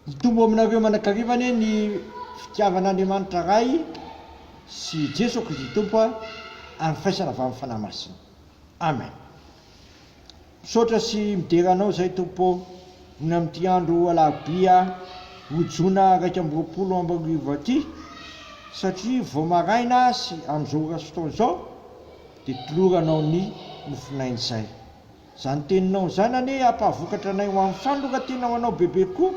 Itombo aminareo manankarivany ny fitiavan'Andriamanitra ray sy Jesu Kristy Tompo ary faisana avy amin'ny fanahy masina. Amen. Misaotra sy mideranao zay Tompo ny amin'ity andro alahibia hojona 2020 aty, satria vao maraina sy amin'izao ora sy fotoana izao dia toloranao ny nofinain'izay. Zany teninao zany anie ampavokatra anay ho amin'ny fanoratenao anao bebe koa,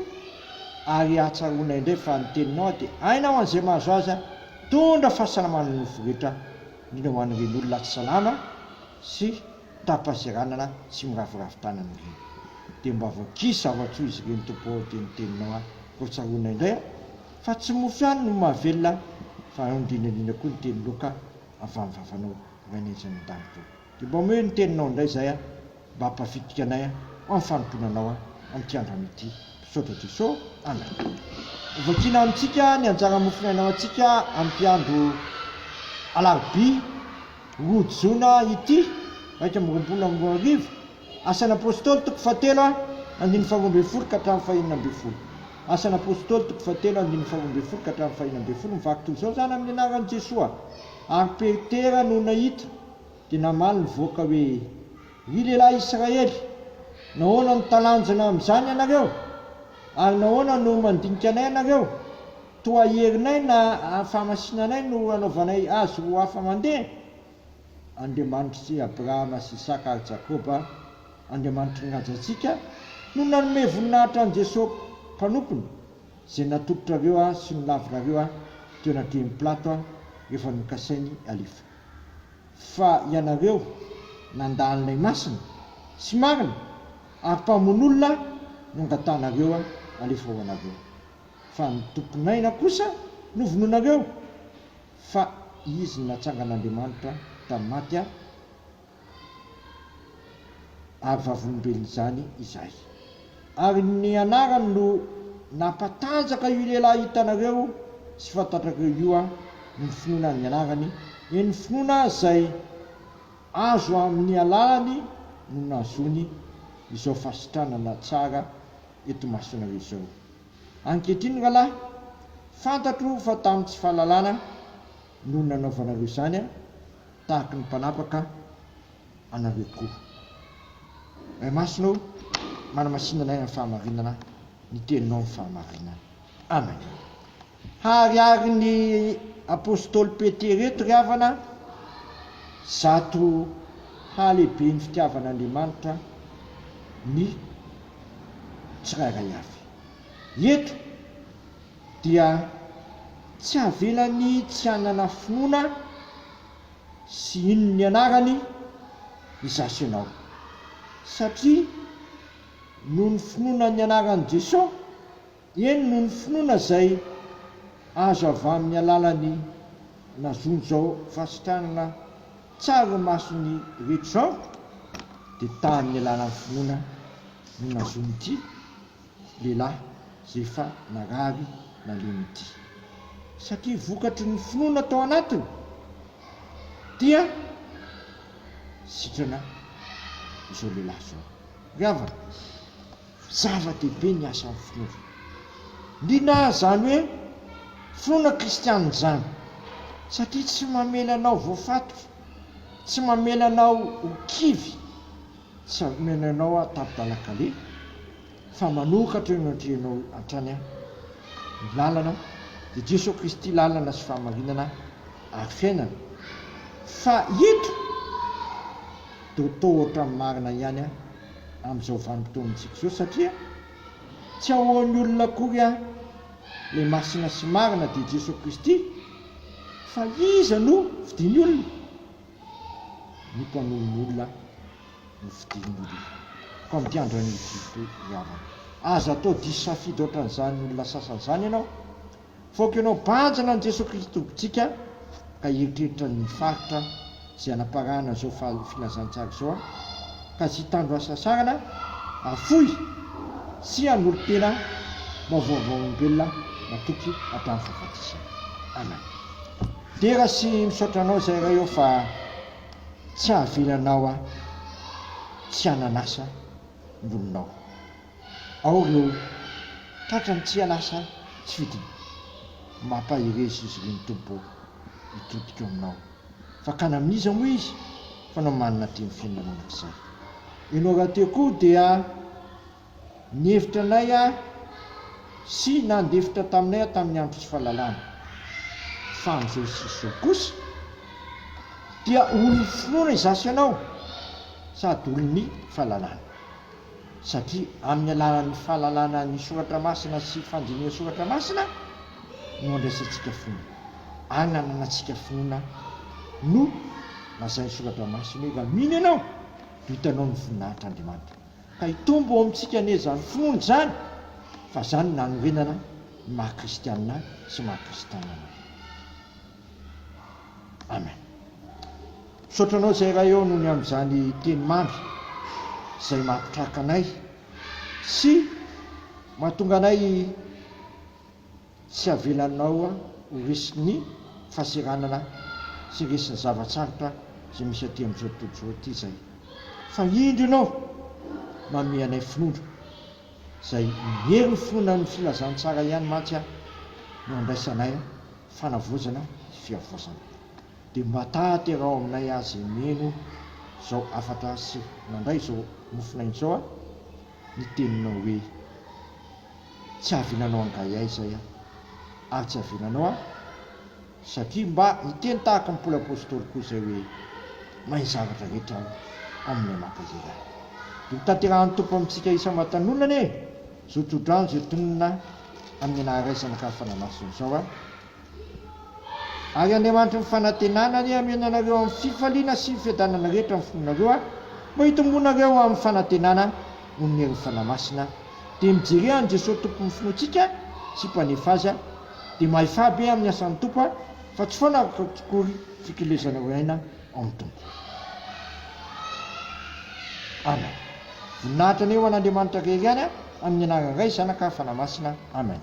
ary atsaroana indray fa ny teninao dia hainao an'izay mahazo azy tondra fahasalamana ny nofo rehetra, indrindra ho an'ireny olona tsy salama sy tapasiranana sy mirafirafitana an'ireny. Dia mba voakisy zava-tsoa izy ireny Tompo teninao ho tsaroana indray, fa tsy mofo ihany no mahavelona, fa indrindra koa ny teny loka avy amin'ny vavanao ranenjany danito. Dia mba hoe ny teninao indray zay mba hampafitika anay amin'ny fanomponanao amin'ity andro amin'ity. Misaotra Jesosy. Amen. Vakina amintsika ny anjara mofinainao antsika amin'ity andro alarobia rojona ity 2020, asan'ny apôstôly toko 7 andiny 12 ka hatramin'ny 20. Asan'ny apôstôly toko 7 andiny 12 ka hatramin'ny 20. Mivaky toy izao zany amin'ny anaran'i Jesosy. Ary Petera no nahita dia namaly nivoaka hoe, ry lehilahy Israely, nahoana no talanjana amin'izany ianareo? Ary nahoana no mandinika anay ianareo? Toa herinay na fahamasinanay no anaovanay azy ho hafa mandeha? Andriamanitra sy Abrahama sy Isaka ary Jakoba, Andriamanitra ny rajantsika, no nanome voninahitra an' Jesosy mpanompony, izay natolotra ireo sy nilavinareo teo anatin'ny Pilato rehefa nokasainy alifa. Fa ianareo nandalinay masina sy marina, ary mpamon'olona no angatanareo alefa ho anareo. Fa ny tomponaina kosa no vononareo, fa izy natsangan'Andriamanitra tamin'ny maty ary vavolombelona izany izay. Ary ny anarany no nampatanjaka io lehilahy hitanareo sy fantatrareo io ny finoana ny anarany, ny finoana izay azo amin'ny alalany no nazony izao fasitranana tsara eto masonareo izao. Ankehitriny rahalahy, fantatro fa tamin'ny tsy fahalalana no nanaovanareo izany tahaka ny mpanapaka anareo koa. Ray masonao manamasinanay amin'ny fahamarinana, ny teninao amin'ny fahamarinana. Amen. Hariary ny apôstôly Petera eto ry havana, zato halehibe ny fitiavan'Andriamanitra ny tsirairay avy. Eto dia tsy avelany tsy hanana finoana sy ino ny anarany ny zaso ianao, satria noho ny finoana ny anaran'i Jesosy, eny noho ny finoana izay azo avy amin'ny alalany nazony zao fasitranana tsara masony rehetra zao, dia tahan'ny alalany finoana no nazony ity lehilahy zay fa narary nalemy ity. Satria vokatry ny finoana tao anatiny dia sitrana izao lehilahy zao. Ry havana, zava-dehibe ny asan'ny finoana. Indrindra zany hoe finoana kristianina zany, satria tsy mamela anao voafatotra, tsy mamela anao ho kivy, tsy mamela anao tapidalakale, fa manokatra eo anatrehanao antrany ny lalana dia Jesosy Kristy lalana sy fahamarinana ary fiainana. Fa eto dia tao ohatran'ny marina ihany amin'izao vanim-potoanantsika izao, satria tsy ahoan'ny olona akory ilay masina sy marina dia Jesosy Kristy, fa iza no fidiny olona? Ny mpamono olona no fidiny olona. Ka amin'ity andro an'ity ry havana, aza atao diso safidy ohatran'izany olona sasan'izany ianao, faoka ianao banjana an' Jesosy Kristy tompontsika, ka eritreritra ny faritra izay anaparahana izao filazantsara izao, ka tsy hitandro asa sarana afoy sy hanolo-tena vaovaolombelona matoky hatramin'ny fahafatisana. Amen. Dera sy misaotranao izay raha eo fa tsy hahavelanao tsy hananasa mbononao. Ao ireo tratrany tsy alasa tsy fidiny mampahirezy izy reny tompo hitodika aminao fa kana amin'iza moa izy fa nao manana teny fiainana anak'izay ianao raha teo koa dia ny hevitra anay a sy nandefitra taminay tamin'ny andro tsy fahalalana fa amin'izao sisizao kosa dia olony finoana izasy ianao sady olony fahalalana satria amin'ny alalan'ny fahalalana ny soratra masina sy fandiniana soratra masina no andraisantsika finoana anananantsika finoana no lazay soratra masina hoe raha mino ianao do hitanao ny voninahitr'Andriamanitra ka hitombo ao amintsika ne zany finoana zany fa zany nanorenana maha kristianina sy maha kristianina amen. Misaotranao zay raha eo noho ny amin'izany teny mamy izay mampitraka anay sy mahatonga anay tsy avelanao ho resiny fahaseranana sy resiny zavatsarotra izay misy aty amin'izao tontolo izao aty zay fa indro ianao manome anay finoana izay miery ny finoana ny filazantsara ihany matsy a no andraisanay fanavozana fiavozana dia mba tahaterao aminay azy meno zao afatra sy nandray zao mofinainy zao a ny teninao hoe tsy avinanao angay ay zay a ary tsy avinanao a satria mba hiteny tahaka ny paoly apôstôly koa zay hoe mahay zavatra rehetra amin'ny mampalera dia mitanterahan'ny tompo amintsika isa matanonana e zao todrano zay tonona amin'ny anaharaisana ka fanamasiny zao a ary Andriamanitra ny fanantenanany amena anareo amin'ny fifaliana sy fiadanana rehetra amin'ny fononareo a mba hitombonareo amin'ny fanantenana noho ny herin'ny fanamasina dia mijery any Jesosy tompo mifinoantsika sy mpanefa azy a dia mahay fahabe amin'ny asan'ny tompo a fa tsy foana tokory fikelezanareo aina ao amin'ny tompo amen. Voninahitra ny eo an'Andriamanitra rery any a amin'ny anaran'iray zanaka fanamasina amen.